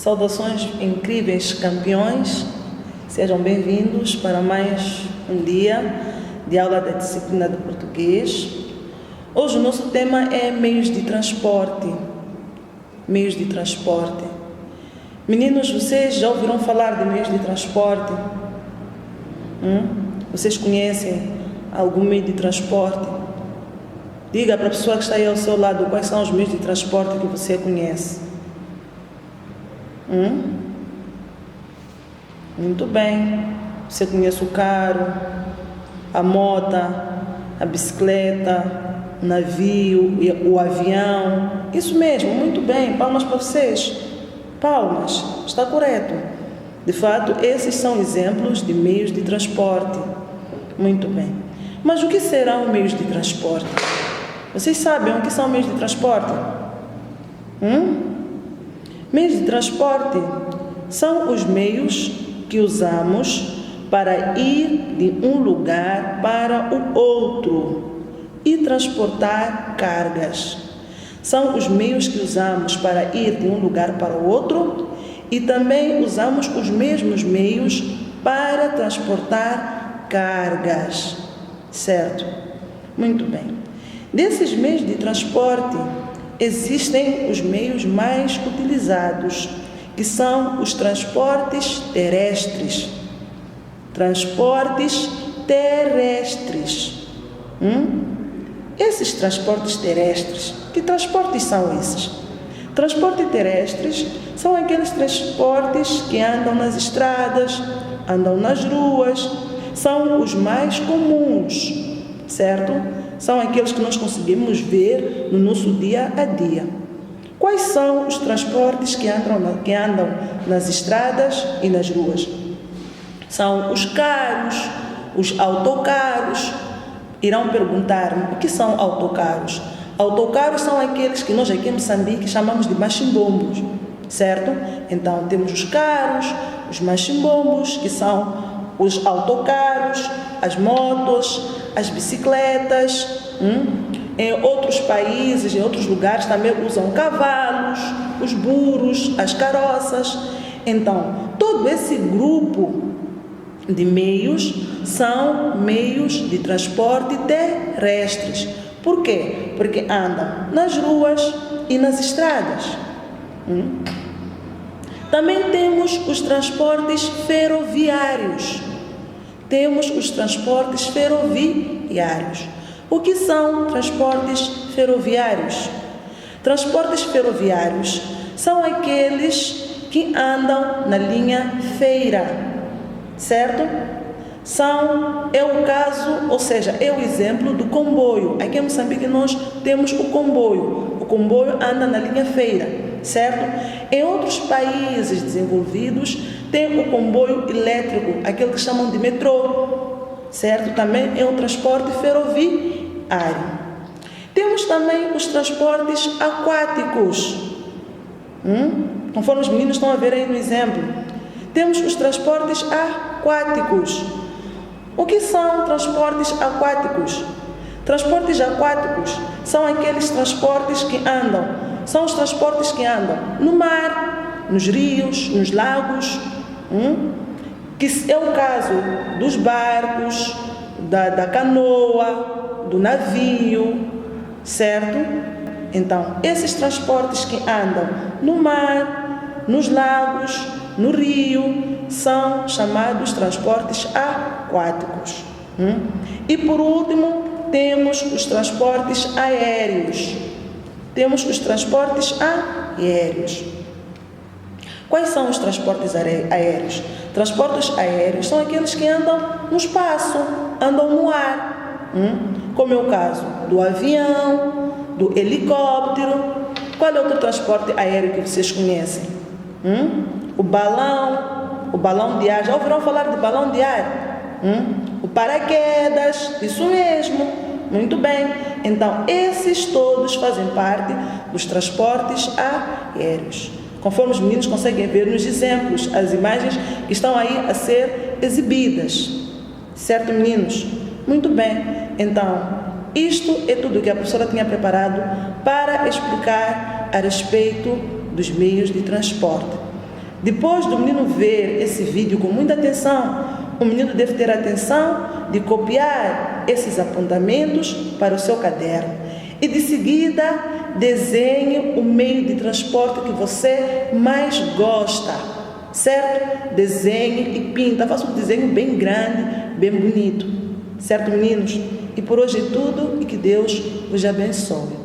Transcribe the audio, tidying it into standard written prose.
Saudações incríveis campeões, sejam bem-vindos para mais um dia de aula da disciplina de português. Hoje o nosso tema é meios de transporte. Meios de transporte. Meninos, vocês já ouviram falar de meios de transporte? Vocês conhecem algum meio de transporte? Diga para a pessoa que está aí ao seu lado quais são os meios de transporte que você conhece. Muito bem. Você conhece o carro, a moto, a bicicleta, o navio, o avião. Isso mesmo, muito bem. Palmas para vocês. Palmas, está correto. De fato, esses são exemplos de meios de transporte. Muito bem. Mas o que serão meios de transporte? Vocês sabem o que são meios de transporte? Meios de transporte são os meios que usamos para ir de um lugar para o outro e transportar cargas. São os meios que usamos para ir de um lugar para o outro e também usamos os mesmos meios para transportar cargas. Certo? Muito bem. Desses meios de transporte, existem os meios mais utilizados, que são os transportes terrestres. Transportes terrestres. Esses transportes terrestres, que transportes são esses? Transportes terrestres são aqueles transportes que andam nas estradas, andam nas ruas, são os mais comuns, certo? São aqueles que nós conseguimos ver no nosso dia a dia. Quais são os transportes que andam nas estradas e nas ruas? São os carros, os autocarros. Irão perguntar-me o que são autocarros. Autocarros são aqueles que nós aqui em Moçambique chamamos de machimbombos, certo? Então temos os carros, os machimbombos, que são os autocarros, as motos, as bicicletas. Em outros países, em outros lugares também usam cavalos, os burros, as carroças. Então, todo esse grupo de meios são meios de transporte terrestres. Por quê? Porque andam nas ruas e nas estradas. Também temos os transportes ferroviários. Temos os transportes ferroviários. O que são transportes ferroviários? Transportes ferroviários são aqueles que andam na linha feira, certo? É o caso, ou seja, é o exemplo do comboio. Aqui em Moçambique nós temos o comboio. O comboio anda na linha feira, certo? Em outros países desenvolvidos tem o comboio elétrico, aquele que chamam de metrô, certo? Também é um transporte ferroviário. Temos também os transportes aquáticos. Conforme os meninos estão a ver aí no exemplo. Temos os transportes aquáticos. O que são transportes aquáticos? Transportes aquáticos são aqueles transportes que andam, são os transportes que andam no mar, nos rios, nos lagos, que é o caso dos barcos, da canoa, do navio, certo? Então, esses transportes que andam no mar, nos lagos, no rio, são chamados transportes aquáticos. E por último, temos os transportes aéreos. Temos os transportes aéreos. Quais são os transportes aéreos? Transportes aéreos são aqueles que andam no espaço, andam no ar. Como é o caso do avião, do helicóptero. Qual é outro transporte aéreo que vocês conhecem? O balão de ar. Já ouviram falar de balão de ar? O paraquedas, isso mesmo. Muito bem. Então, esses todos fazem parte dos transportes aéreos. Conforme os meninos conseguem ver nos exemplos, as imagens que estão aí a ser exibidas. Certo, meninos? Muito bem. Então, isto é tudo que a professora tinha preparado para explicar a respeito dos meios de transporte. Depois do menino ver esse vídeo com muita atenção, o menino deve ter a atenção de copiar esses apontamentos para o seu caderno. E de seguida, desenhe o meio de transporte que você mais gosta, certo? Desenhe e pinta, faça um desenho bem grande, bem bonito, certo, meninos? E por hoje é tudo e que Deus vos abençoe.